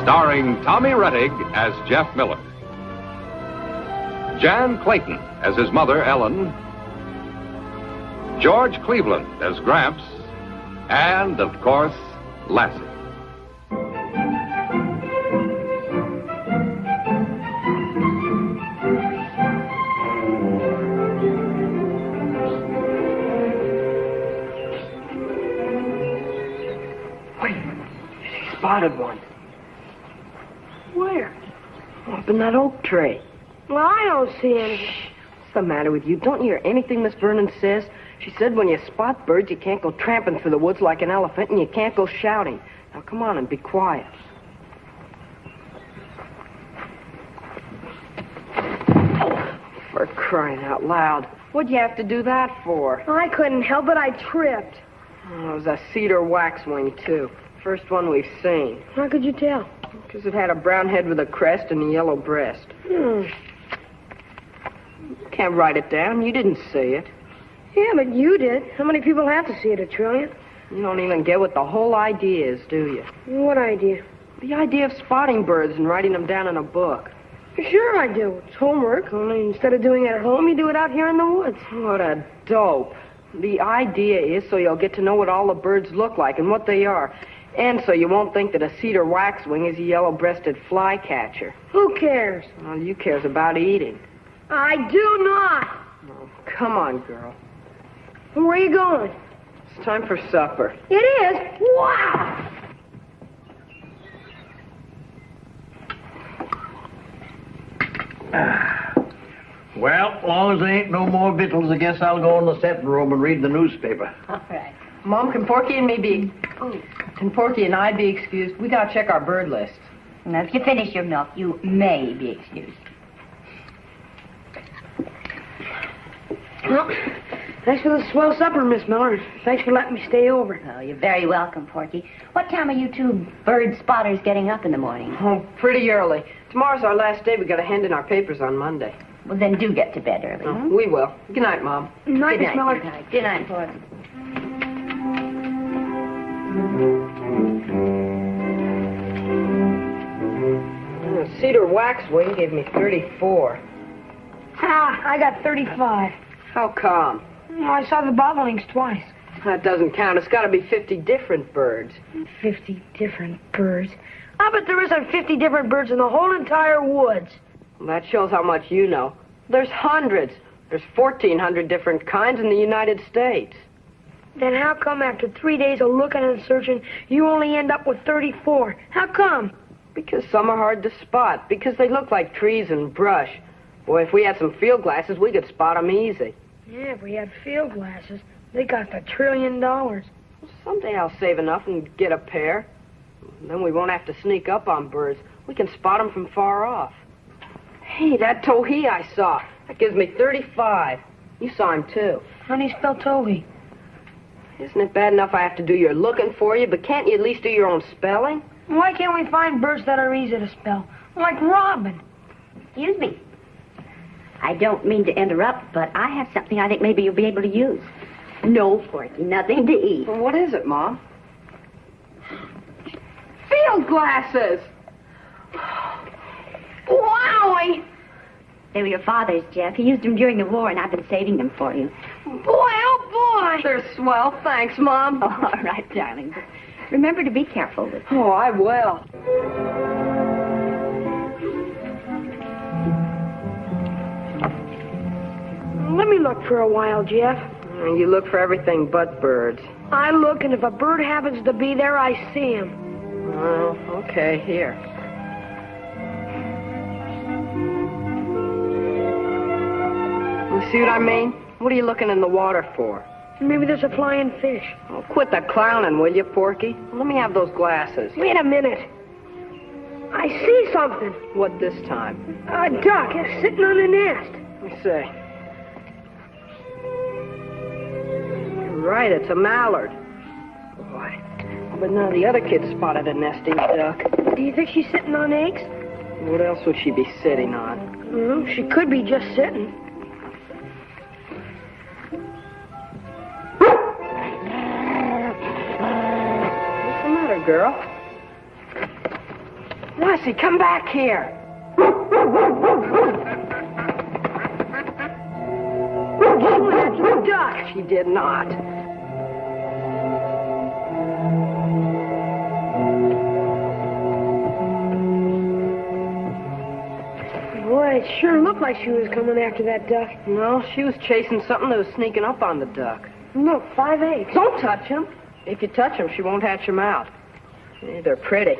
Starring Tommy Rettig as Jeff Miller. Jan Clayton as his mother, Ellen. George Cleveland as Gramps. And, of course, Lassie. Wait, she spotted one. Where? Up in that oak tree. Well, I don't see any. What's the matter with you? Don't you hear anything Miss Vernon says? She said when you spot birds, you can't go tramping through the woods like an elephant, and you can't go shouting. Now, come on and be quiet. For crying out loud. What'd you have to do that for? I couldn't help it. I tripped. Oh, it was a cedar waxwing, too. First one we've seen. How could you tell? Because it had a brown head with a crest and a yellow breast. Hmm. You can't write it down. You didn't see it. Yeah, but you did. How many people have to see it, a trillion? You don't even get what the whole idea is, do you? What idea? The idea of spotting birds and writing them down in a book. Sure I do. It's homework, only instead of doing it at home, you do it out here in the woods. What a dope. The idea is so you'll get to know what all the birds look like and what they are. And so you won't think that a cedar waxwing is a yellow-breasted flycatcher. Who cares? Well, you cares about eating. I do not. Oh, come on, girl. Where are you going? It's time for supper. It is? Wow! Well, as long as there ain't no more victuals, I guess I'll go in the setting room and read the newspaper. All right. Mom, can Porky and me be... Can Porky and I be excused? We gotta check our bird list. Now, if you finish your milk, you may be excused. Well, thanks for the swell supper, Miss Miller. Thanks for letting me stay over. Oh, you're very welcome, Porky. What time are you two bird spotters getting up in the morning? Oh, pretty early. Tomorrow's our last day. We gotta hand in our papers on Monday. Well, then do get to bed early. Oh, we will. Good night, Mom. Night, Good Miss night, Miller. good night. Good night, Porky. The cedar waxwing gave me 34. Ah, I got 35. How come? Oh, I saw the bobolinks twice. That doesn't count. It's gotta be 50 different birds. 50 different birds. I bet there isn't 50 different birds in the whole entire woods. Well, that shows how much you know. There's hundreds. There's 1,400 different kinds in the United States. Then how come after 3 days of looking and searching, you only end up with 34? How come? Because some are hard to spot. Because they look like trees and brush. Boy, if we had some field glasses, we could spot them easy. Yeah, if we had field glasses, they got the $1 trillion. Someday I'll save enough and get a pair. Then we won't have to sneak up on birds. We can spot them from far off. Hey, that towhee I saw. That gives me 35. You saw him, too. How do you spell towhee? Isn't it bad enough I have to do your looking for you, but can't you at least do your own spelling? Why can't we find birds that are easy to spell? Like robin. Excuse me. I don't mean to interrupt, but I have something I think maybe you'll be able to use. No, Porky, nothing to eat. Well, what is it, Mom? Field glasses! Wowie! They were your father's, Jeff. He used them during the war, and I've been saving them for you. Boy, oh boy! They're swell. Thanks, Mom. Oh, all right, darling. But remember to be careful with them. Oh, I will. Let me look for a while, Jeff. You look for everything but birds. I look, and if a bird happens to be there, I see him. Oh, okay, here. You see what I mean? What are you looking in the water for? Maybe there's a flying fish. Oh, quit the clowning, will you, Porky? Let me have those glasses. Wait a minute. I see something. What this time? A duck is sitting on a nest. Let me see. You're right, it's a mallard. Boy. But none of the other kids spotted a nesting duck. Do you think she's sitting on eggs? What else would she be sitting on? Well, she could be just sitting. What's the matter, girl? Lassie, come back here. She went after the duck. She did not. Boy, it sure looked like she was coming after that duck. No, she was chasing something that was sneaking up on the duck. Look, 5 eggs. Don't touch them. If you touch them, she won't hatch them out. They're pretty.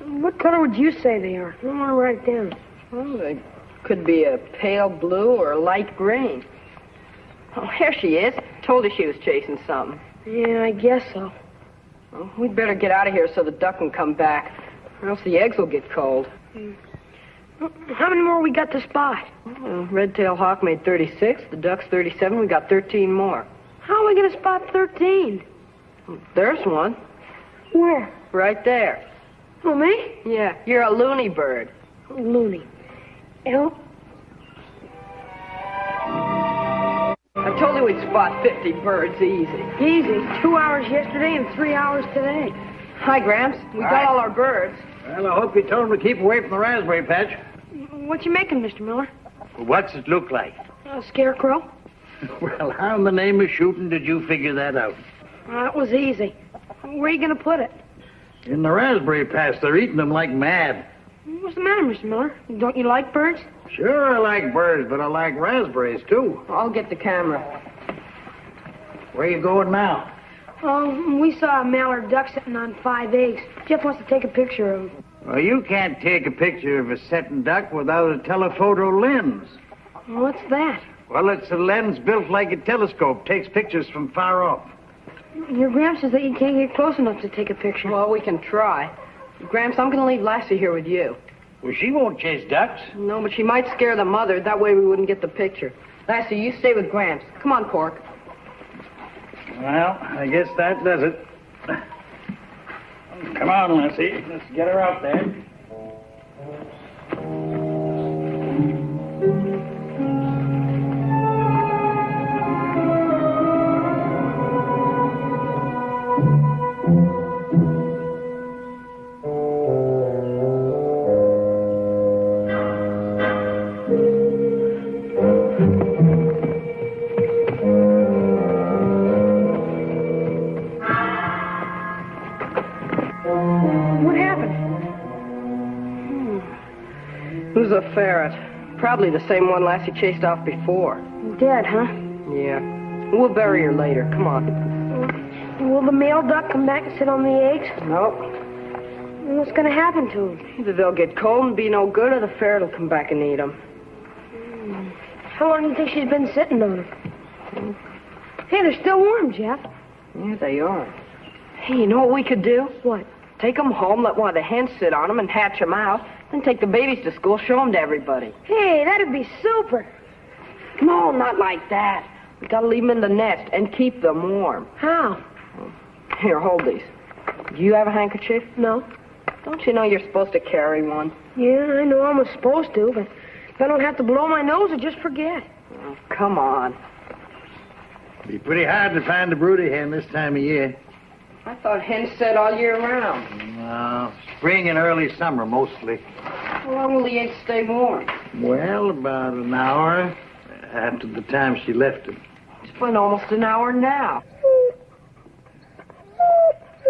What color would you say they are? I want to write it down. Well, they could be a pale blue or a light green. Oh, here she is. Told her she was chasing something. Yeah, I guess so. Well, we'd better get out of here so the duck can come back, or else the eggs will get cold. How many more we got to spot? Red-tailed hawk made 36. The duck's 37. We got 13 more. How are we going to spot 13? There's one. Where? Right there. Oh, me? Yeah, you're a loony bird. Loony. L? I told you we'd spot 50 birds easy. Easy. 2 hours yesterday and 3 hours today. Hi, Gramps. We got all our birds. Well, I hope you told him to keep away from the raspberry patch. What you making, Mr. Miller? What's it look like? A scarecrow? Well, how in the name of shooting did you figure that out? That was easy. Where are you going to put it? In the raspberry patch, they're eating them like mad. What's the matter, Mr. Miller? Don't you like birds? Sure, I like birds, but I like raspberries, too. I'll get the camera. Where you going now? Oh, we saw a mallard duck sitting on 5 eggs. Jeff wants to take a picture of him. Well, you can't take a picture of a setting duck without a telephoto lens. What's that? Well, it's a lens built like a telescope. Takes pictures from far off. Your Gramps says that you can't get close enough to take a picture. Well, we can try. Gramps, I'm going to leave Lassie here with you. Well, she won't chase ducks. No, but she might scare the mother. That way we wouldn't get the picture. Lassie, you stay with Gramps. Come on, Cork. Well, I guess that does it. Come on, Lassie. Let's get her out there. What happened? Who's a ferret? Probably the same one Lassie chased off before. Dead, huh? Yeah. We'll bury her later. Come on. Will the male duck come back and sit on the eggs? Nope. What's going to happen to them? Either they'll get cold and be no good, or the ferret will come back and eat them. How long do you think she's been sitting on them? Hey, they're still warm, Jeff. Yeah, they are. Hey, you know what we could do? What? Take them home, let one of the hens sit on them, and hatch them out. Then take the babies to school, show them to everybody. Hey, that'd be super. No, not like that. We gotta leave them in the nest and keep them warm. How? Here, hold these. Do you have a handkerchief? No. Don't you know you're supposed to carry one? Yeah, I know I'm supposed to, but if I don't have to blow my nose, I just forget. Oh, come on. Be pretty hard to find a broody hen this time of year. I thought hens set all year round. No, spring and early summer mostly. How long will the eggs stay warm? Well, about an hour after the time she left it. It's been almost an hour now.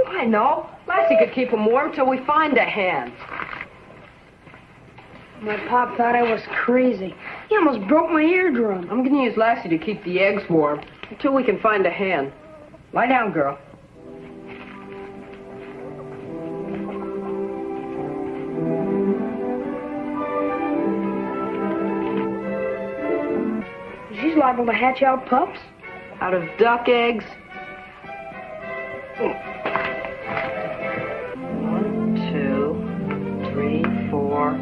I know. Lassie could keep them warm till we find a hen. My pop thought I was crazy. He almost broke my eardrum. I'm going to use Lassie to keep the eggs warm until we can find a hen. Lie down, girl. She's liable to hatch out pups. Out of duck eggs. 1, 2, 3, 4,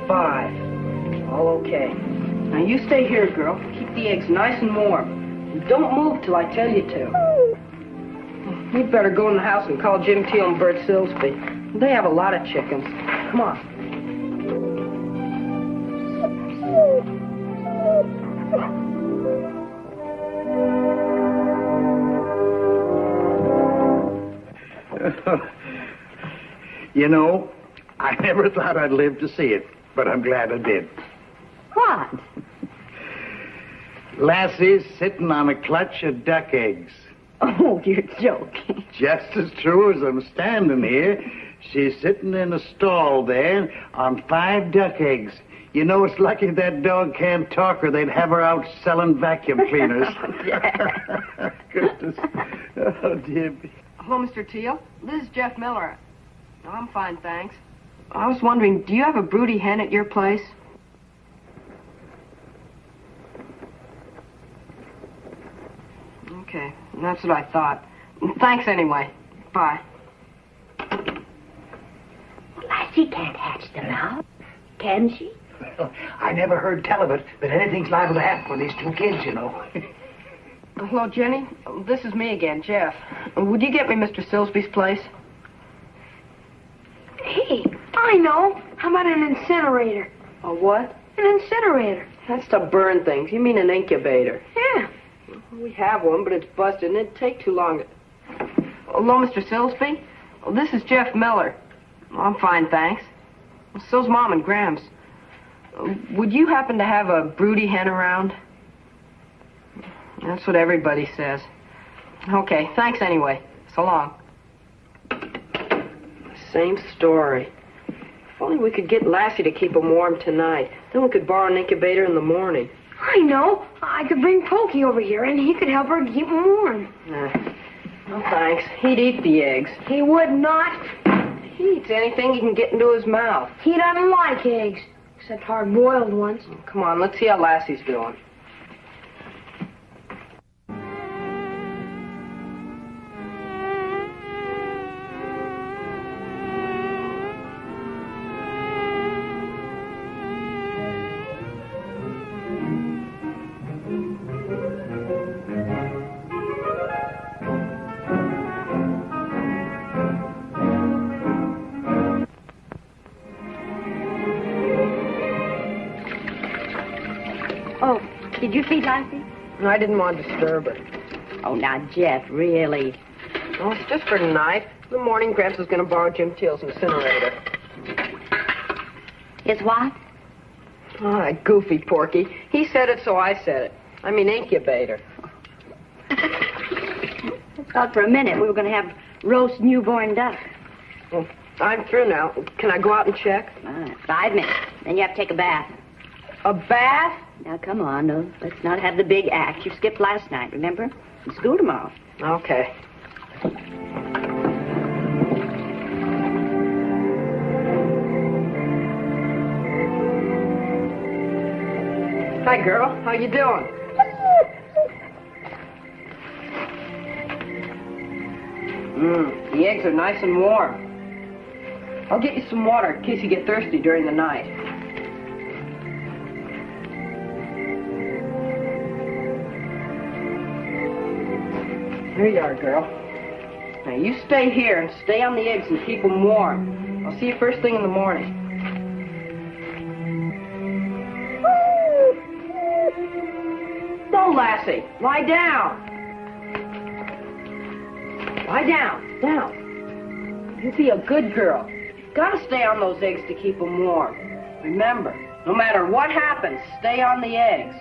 5. All okay. Now you stay here, girl. Keep the eggs nice and warm. And don't move till I tell you to. You'd better go in the house and call Jim Teal and Bert Silsby. They have a lot of chickens. Come on. You know, I never thought I'd live to see it, but I'm glad I did. What? Lassie's sitting on a clutch of duck eggs. Oh, you're joking. Just as true as I'm standing here, she's sitting in a stall there on 5 duck eggs. You know, it's lucky that dog can't talk or they'd have her out selling vacuum cleaners. Goodness. Oh, dear. Hello, Mr. Teal. This is Jeff Miller. Oh, I'm fine, thanks. I was wondering, do you have a broody hen at your place? Okay, that's what I thought. Thanks anyway. Bye. Lassie can't hatch them out, can she? Well, I never heard tell of it, but anything's liable to happen for these 2 kids, you know. Hello, Jenny. This is me again, Jeff. Would you get me Mr. Silsby's place? Hey, I know. How about an incinerator? A what? An incinerator. That's to burn things. You mean an incubator? Yeah. We have one, but it's busted, and it'd take too long. Hello, Mr. Silsby? This is Jeff Miller. I'm fine, thanks. So's Mom and Gramps. Would you happen to have a broody hen around? That's what everybody says. Okay, thanks anyway. So long. Same story. If only we could get Lassie to keep 'em warm tonight. Then we could borrow an incubator in the morning. I know. I could bring Pokey over here, and he could help her keep them warm. No thanks. He'd eat the eggs. He would not. He eats anything he can get into his mouth. He doesn't like eggs, except hard-boiled ones. Come on, let's see how Lassie's doing. Oh, did you feed Lassie? No, I didn't want to disturb her. Oh, now, Jeff, really. Oh, it's just for tonight. In the morning, Gramps is going to borrow Jim Teal's incinerator. Is what? Oh, that goofy Porky. He said it, so I said it. I mean incubator. I thought for a minute we were going to have roast newborn duck. Well, I'm through now. Can I go out and check? 5 minutes. Then you have to take a bath. A bath? Now, come on. No, let's not have the big act. You skipped last night, remember? It's school tomorrow. Okay. Hi, girl. How you doing? The eggs are nice and warm. I'll get you some water in case you get thirsty during the night. Here you are, girl. Now, you stay here and stay on the eggs and keep them warm. I'll see you first thing in the morning. No, Lassie. Lie down. Lie down. Down. You be a good girl. You've got to stay on those eggs to keep them warm. Remember, no matter what happens, stay on the eggs.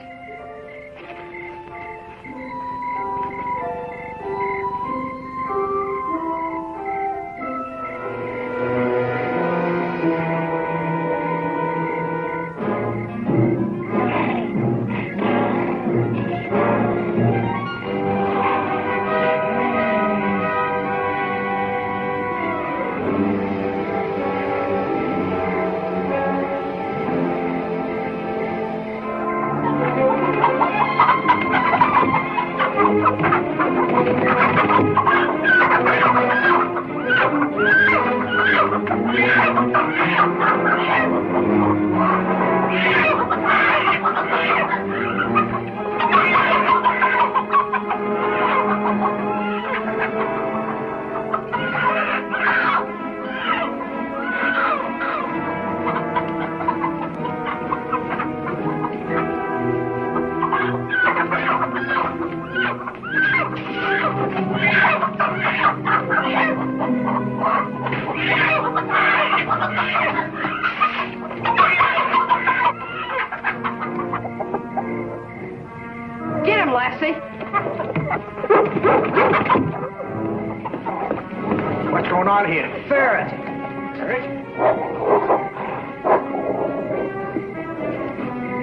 going on here? Ferret.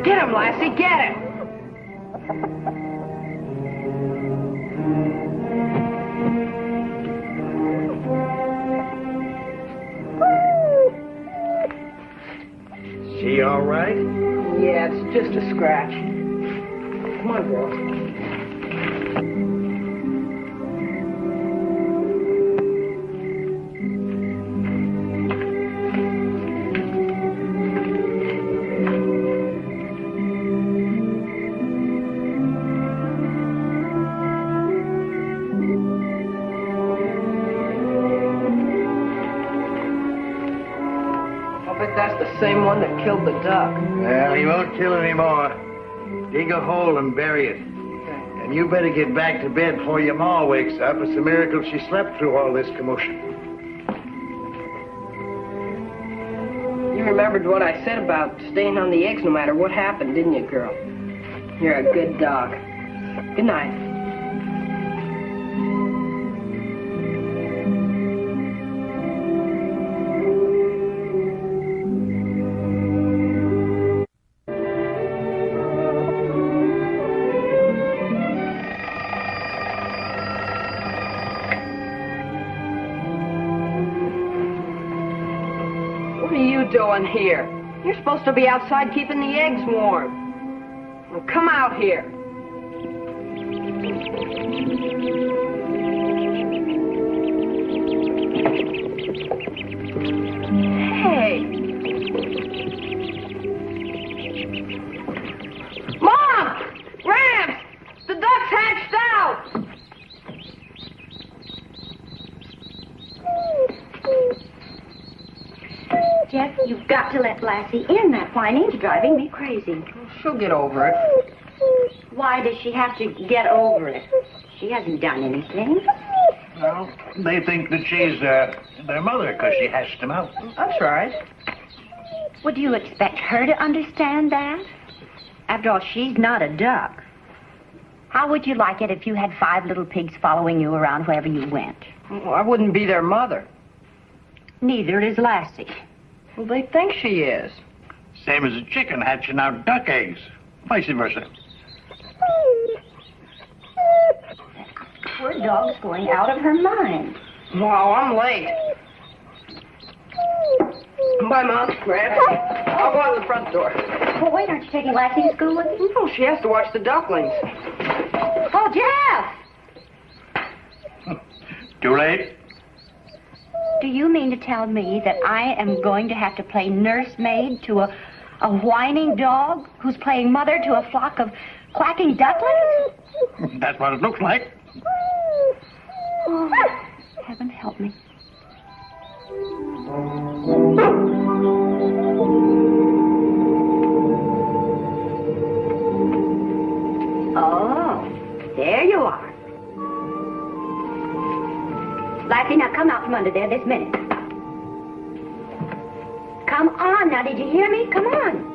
Get him, Lassie, get him! She all right? Yeah, it's just a scratch. Come on, girl. I bet that's the same one that killed the duck. Well, he won't kill any more. Dig a hole and bury it. And you better get back to bed before your ma wakes up. It's a miracle she slept through all this commotion. You remembered what I said about staying on the eggs no matter what happened, didn't you, girl? You're a good dog. Good night. What are you doing here? You're supposed to be outside keeping the eggs warm. Well, come out here. Hey. Mom! Rams! The duck's hatched out! Jeff, you've got to let Lassie in. That whining's driving me crazy. She'll get over it. Why does she have to get over it? She hasn't done anything. Well, they think that she's their mother because she hatched them out. That's right. Would you expect her to understand that? After all, she's not a duck. How would you like it if you had 5 little pigs following you around wherever you went? Well, I wouldn't be their mother. Neither is Lassie. Well, they think she is. Same as a chicken hatching out duck eggs. Vice versa. Poor dog's going out of her mind. Wow, I'm late. Bye, Mom. Brad. I'll go out the front door. Well, wait, aren't you taking Lassie to school with you? Oh, she has to watch the ducklings. Oh, Jeff! Too late? Do you mean to tell me that I am going to have to play nursemaid to a whining dog who's playing mother to a flock of quacking ducklings? That's what it looks like. Oh, heaven help me. Oh, there you are. Lassie, now come out from under there this minute. Come on, now, did you hear me? Come on.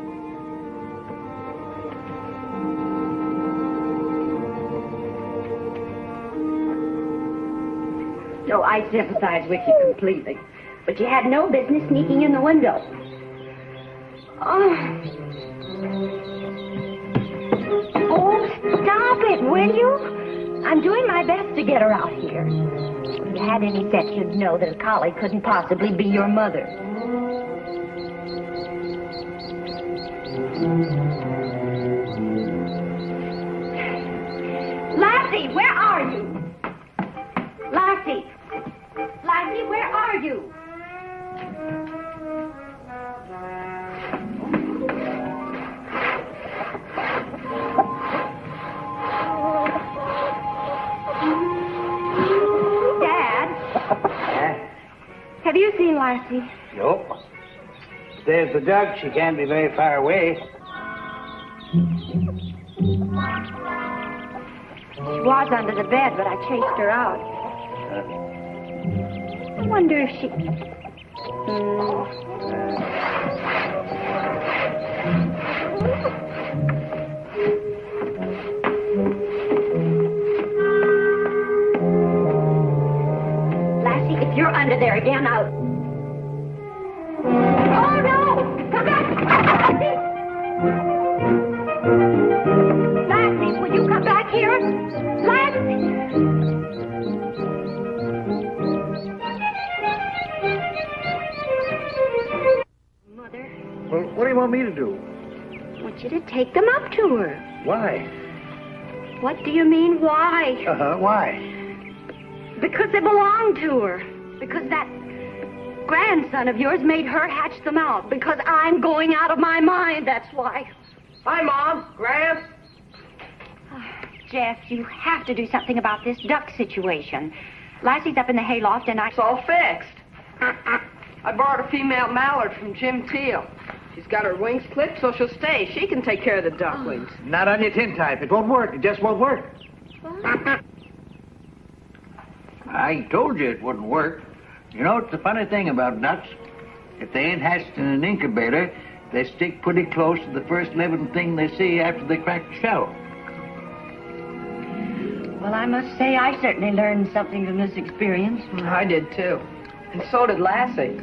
No, I sympathize with you completely. But you had no business sneaking in the window. Oh, stop it, will you? I'm doing my best to get her out here. If you had any sense, you'd know that a collie couldn't possibly be your mother. Lassie, where are you? Lassie! Lassie, where are you? Dad? Have you seen Lassie? Nope. There's the duck. She can't be very far away. She was under the bed, but I chased her out. I wonder if she... Lassie, if you're you're under there again, I'll... Oh, no! Come back! Lassie, will you come back here? Lassie! Mother, Well, what do you want me to do? I want you to take them up to her. Why? What do you mean, why? Why? Because they belong to her. Because that grandson of yours made her hatch them out. Because I'm going out of my mind, that's why. Hi, Mom. Gramps. Jeff, you have to do something about this duck situation. Lassie's up in the hayloft and It's all fixed. I borrowed a female mallard from Jim Teal. She's got her wings clipped, so she'll stay. She can take care of the ducklings. Not on your tintype. It won't work. It just won't work. I told you it wouldn't work. You know, it's the funny thing about ducks. If they ain't hatched in an incubator, they stick pretty close to the first living thing they see after they crack the shell. Well, I must say I certainly learned something from this experience. I did, too. And so did Lassie.